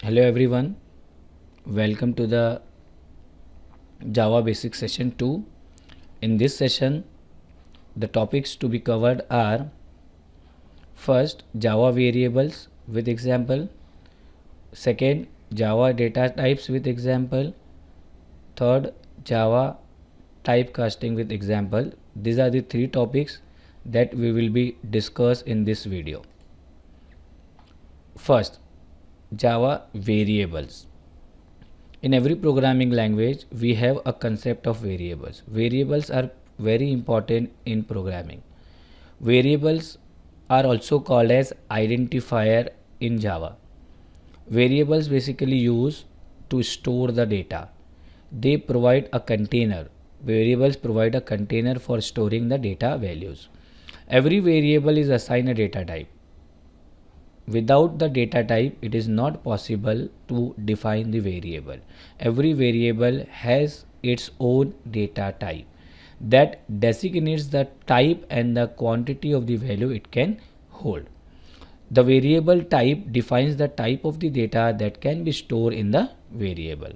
Hello everyone, welcome to the Java Basic Session 2. In this session, the topics to be covered are: first, Java variables with example; second, Java data types with example; third, Java typecasting with example. These are the three topics that we will be discussed in this video. First, Java variables. In every programming language, we have a concept of variables. Variables are very important in programming. Variables are also called as identifier in Java. Variables basically use to store the data. They provide a container. Variables provide a container for storing the data values. Every variable is assigned a data type. Without the data type, it is not possible to define the variable. Every variable has its own data type that designates the type and the quantity of the value it can hold. The variable type defines the type of the data that can be stored in the variable.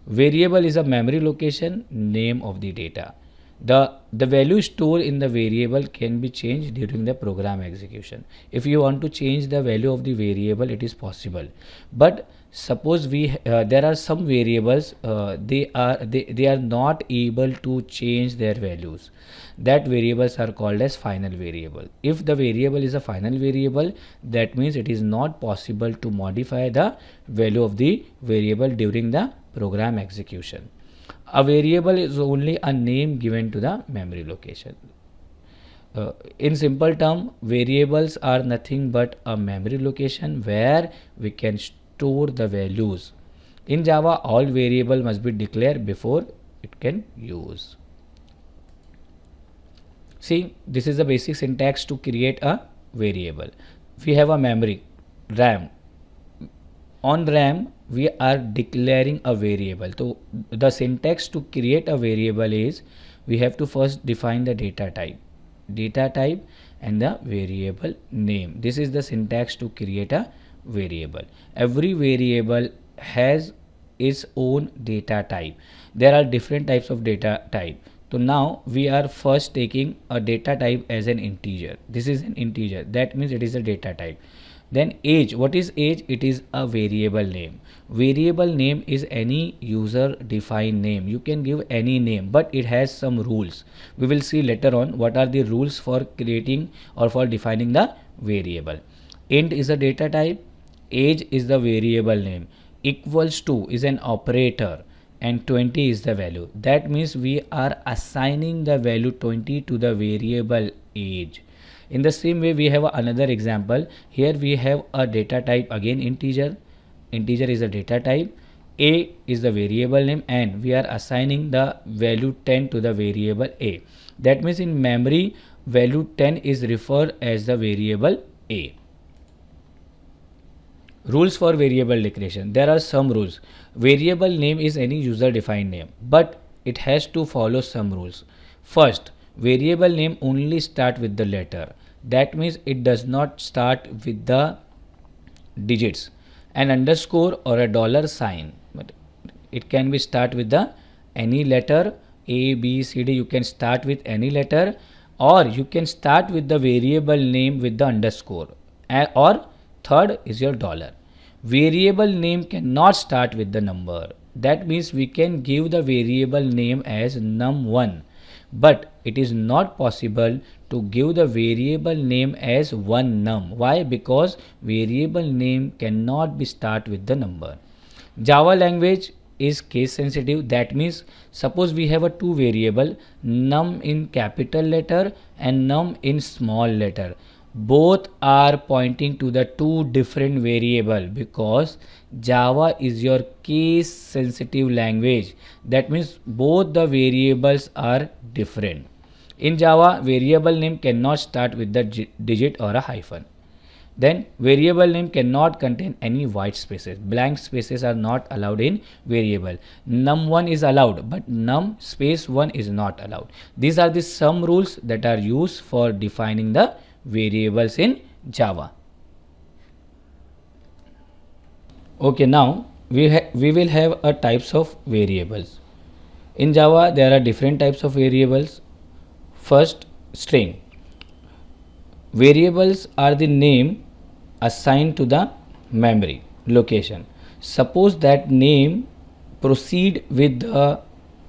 Variable is a memory location name of the data. The value stored in the variable can be changed during the program execution. If you want to change the value of the variable, it is possible. But suppose there are some variables, they are not able to change their values. That variables are called as final variable. If the variable is a final variable, that means it is not possible to modify the value of the variable during the program execution. A variable is only a name given to the memory location. In simple term, variables are nothing but a memory location where we can store the values. In Java, all variable must be declared before it can use. See, this is the basic syntax to create a variable. We have a memory, RAM. On RAM, we are declaring a variable. So the syntax to create a variable is, we have to first define the data type and the variable name. This is the syntax to create a variable. Every variable has its own data type. There are different types of data type. So now we are first taking a data type as an integer. This is an integer. That means it is a data type. Then age. What is age? It is a variable name. Variable name is any user defined name. You can give any name, but it has some rules. We will see later on what are the rules for creating or for defining the variable. Int is a data type. Age is the variable name. Equals to is an operator, and 20 is the value. That means we are assigning the value 20 to the variable age. In the same way, we have another example. Here we have a data type, again integer. Integer is a data type. A is the variable name, and we are assigning the value 10 to the variable A. That means in memory, value 10 is referred as the variable A. Rules for variable declaration. There are some rules. Variable name is any user defined name, but it has to follow some rules. First, variable name only start with the letter. That means it does not start with the digits. An underscore or a dollar sign, but it can be start with the any letter A, B, C, D. You can start with any letter, or you can start with the variable name with the underscore, or third is your dollar. Variable name cannot start with the number. That means we can give the variable name as num1, but it is not possible to give the variable name as one num. Why? Because variable name cannot be start with the number. Java language is case sensitive. That means suppose we have a two variable, num in capital letter and num in small letter. Both are pointing to the two different variable, because Java is your case sensitive language. That means both the variables are different. In Java, variable name cannot start with the digit or a hyphen. Then variable name cannot contain any white spaces. Blank spaces are not allowed in variable. Num1 is allowed, but num space 1 is not allowed. These are the some rules that are used for defining the variables in Java. Okay, now we will have a types of variables. In Java there are different types of variables. First, string. Variables are the name assigned to the memory location. Suppose that name proceed with the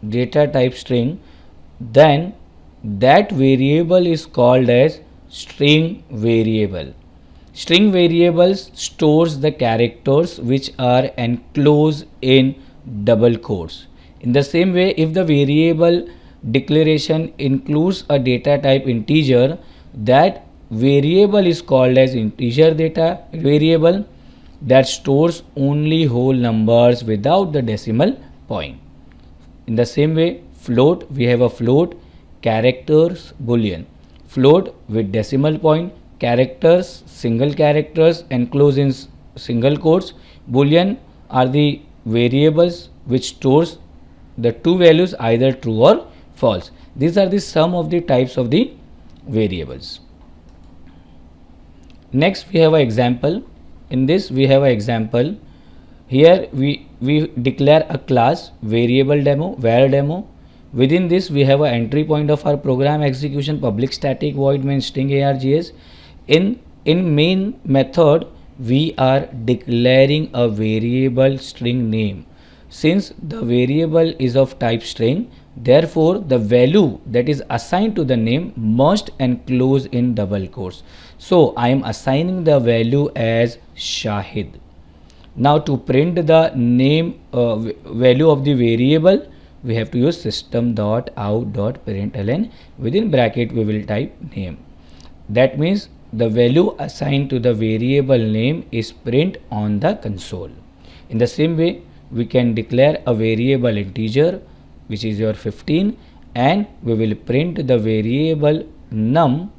data type string, then that variable is called as string variable. String variables stores the characters which are enclosed in double quotes. In the same way, if the variable declaration includes a data type integer, that variable is called as integer data variable that stores only whole numbers without the decimal point. In the same way, float, we have a float, characters, boolean. Float with decimal point, characters, single characters enclosed in single quotes. Boolean are the variables which stores the two values either true or false. These are the sum of the types of the variables. Next we have an example. In this we have an example. Here we declare a class variable demo, var demo. Within this we have an entry point of our program execution, public static void main string args. In main method we are declaring a variable string name. Since the variable is of type string, therefore the value that is assigned to the name must enclose in double quotes. So I am assigning the value as Shahid. Now to print the name value of the variable, we have to use system.out.println. Within bracket we will type name. That means the value assigned to the variable name is print on the console. In the same way, we can declare a variable integer which is your 15, and we will print the variable num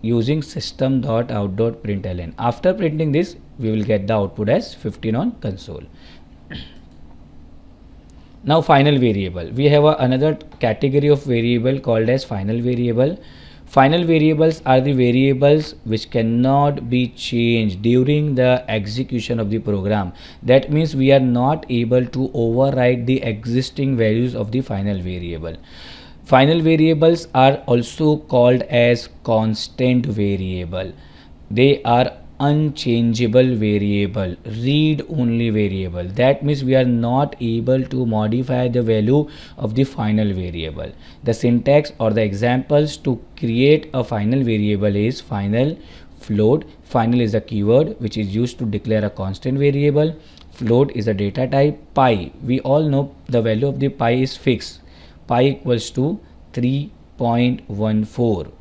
using system.out.println. After printing this, we will get the output as 15 on console. Now final variable. We have another category of variable called as final variable. Final variables are the variables which cannot be changed during the execution of the program. That means we are not able to override the existing values of the final variable. Final variables are also called as constant variable. They are unchangeable variable, read only variable. That means we are not able to modify the value of the final variable. The syntax or the examples to create a final variable is final, float. Final is a keyword which is used to declare a constant variable. Float is a data type. Pi, we all know the value of the pi is fixed. Pi equals to 3.14.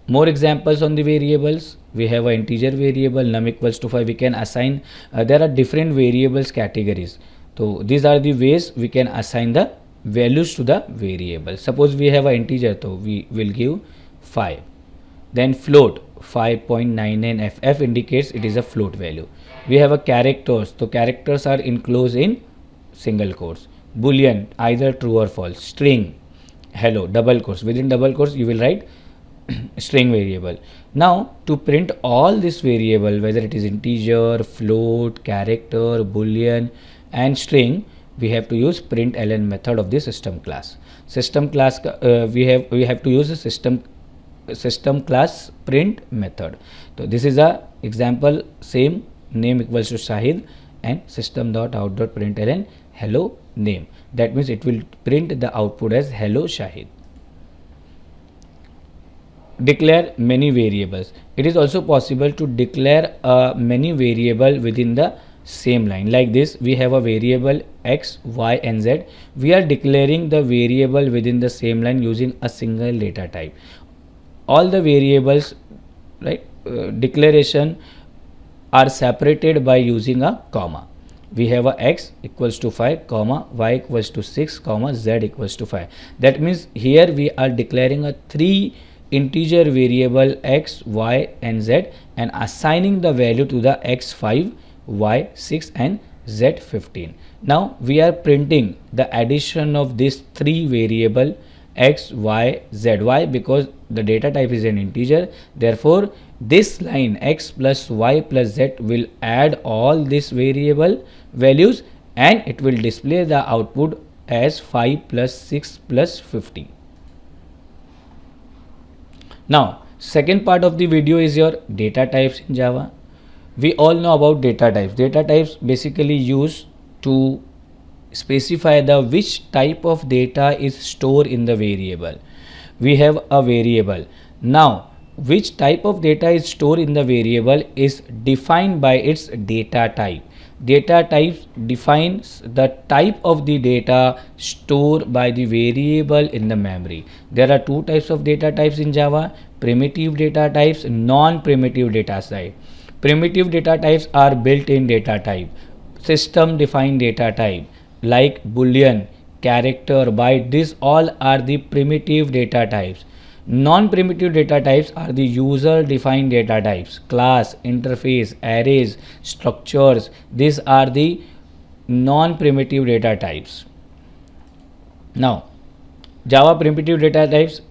More examples on the variables. We have an integer variable num equals to 5. We can assign, there are different variables categories. So these are the ways we can assign the values to the variable. Suppose we have an integer, so we will give 5. Then float 5.99 ff indicates it is a float value. We have a characters, so characters are enclosed in single quotes. Boolean either true or false. String hello, double quotes. Within double quotes you will write string variable. Now to print all this variable, whether it is integer, float, character, boolean and string, we have to use println method of the system class. System class we have to use a system class print method. So this is a example, same name equals to Shahid and system.out.println hello name. That means it will print the output as hello Shahid. Declare many variables. It is also possible to declare many variable within the same line. Like this, we have a variable x, y and z. We are declaring the variable within the same line using a single data type. All the variables, right, declaration are separated by using a comma. We have a x equals to 5, comma, y equals to 6, comma, z equals to 5. That means here we are declaring a 3 integer variable x, y and z and assigning the value to the x5, y6 and z15. Now we are printing the addition of these 3 variable x, y, z. Why? Because the data type is an integer. Therefore, this line x plus y plus z will add all these variable values and it will display the output as 5 plus 6 plus 50. Now, second part of the video is your data types in Java. We all know about data types. Data types basically used to specify the which type of data is stored in the variable. We have a variable. Now, which type of data is stored in the variable is defined by its data type. Data type defines the type of the data stored by the variable in the memory. There are two types of data types in Java: primitive data types, non-primitive data type. Primitive data types are built-in data type, system defined data type like boolean, character, byte. These all are the primitive data types. Non-primitive data types are the user-defined data types, class, interface, arrays, structures. These are the non-primitive data types. Now, Java primitive data types: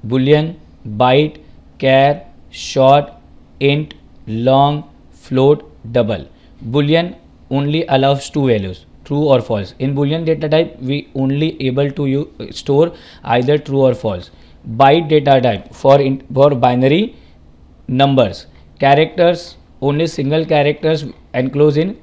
boolean, byte, char, short, int, long, float, double. Boolean only allows two values, true or false. In boolean data type, we only able to store either true or false. Byte data type for binary numbers. Characters, only single characters enclosed in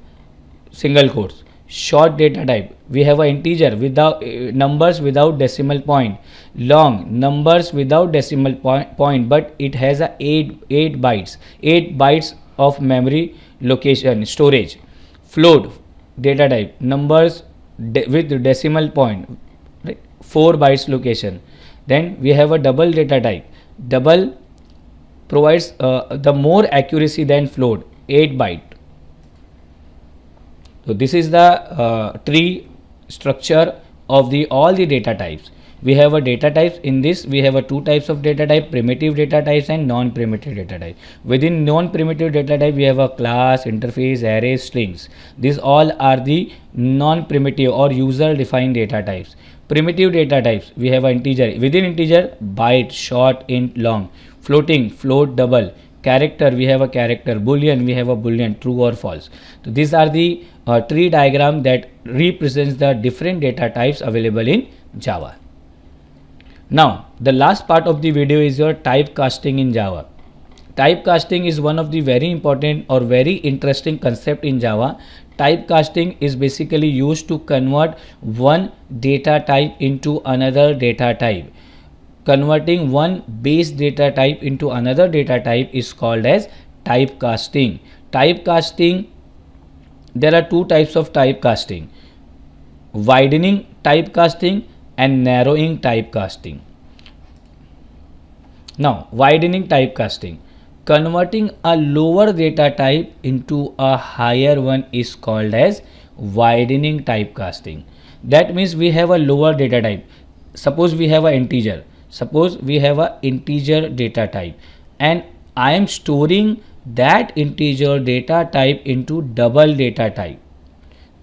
single quotes. Short data type, we have an integer without numbers without decimal point. Long, numbers without decimal point, but it has a 8 bytes of memory location storage. Float data type, numbers with decimal point, right? 4 bytes location. Then we have a double data type. Double provides the more accuracy than float, 8 byte. So this is the tree structure of the all the data types. We have a data types. In this we have a two types of data type: primitive data types and non-primitive data type. Within non-primitive data type we have a class, interface, arrays, strings. These all are the non-primitive or user defined data types. Primitive data types, we have an integer. Within integer, byte, short, int, long. Floating, float, double. Character, we have a character. Boolean, we have a boolean, true or false. So these are the tree diagram that represents the different data types available in Java. Now, the last part of the video is your typecasting in Java. Typecasting is one of the very important or very interesting concept in Java. Typecasting is basically used to convert one data type into another data type. Converting one base data type into another data type is called as typecasting. Typecasting, there are two types of typecasting: widening typecasting and narrowing typecasting. Now, widening typecasting, converting a lower data type into a higher one is called as widening typecasting. That means we have a lower data type. Suppose we have an integer. Suppose we have an integer data type and I am storing that integer data type into double data type.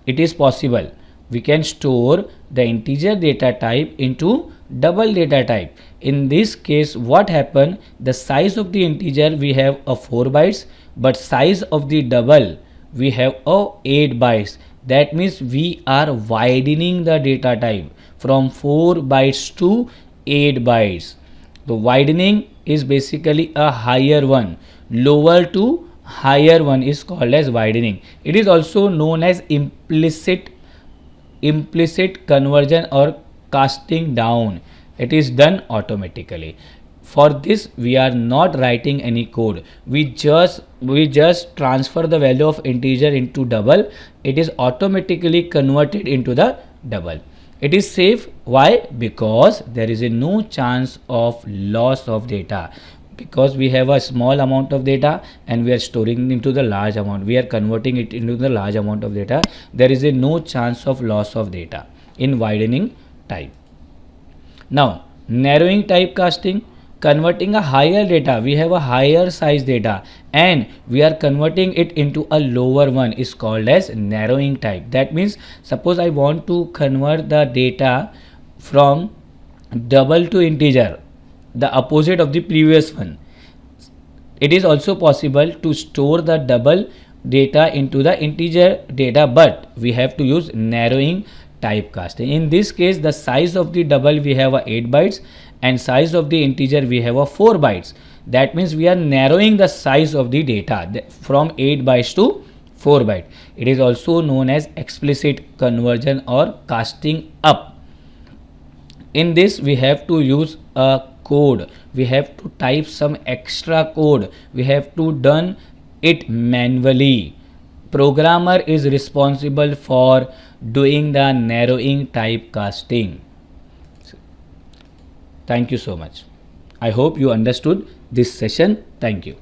It is possible. We can store the integer data type into double data type. In this case, what happened? The size of the integer we have a 4 bytes, but size of the double we have a 8 bytes. That means we are widening the data type from 4 bytes to 8 bytes. The widening is basically a higher one. Lower to higher one is called as widening. It is also known as implicit conversion or casting down. It is done automatically. For this we are not writing any code. We just transfer the value of integer into double. It is automatically converted into the double. It is safe. Why? Because there is no chance of loss of data. Because we have a small amount of data and we are storing into the large amount, we are converting it into the large amount of data. There is no chance of loss of data in widening type. Now, narrowing typecasting, converting a higher data, we have a higher size data and we are converting it into a lower one is called as narrowing type. That means suppose I want to convert the data from double to integer, the opposite of the previous one. It is also possible to store the double data into the integer data, but we have to use narrowing typecasting. In this case, the size of the double we have a 8 bytes and size of the integer we have a 4 bytes. That means we are narrowing the size of the data from 8 bytes to 4 byte. It is also known as explicit conversion or casting up. In this we have to use a code, we have to type some extra code, we have to done it manually. Programmer is responsible for doing the narrowing typecasting. Thank you so much. I hope you understood this session. Thank you.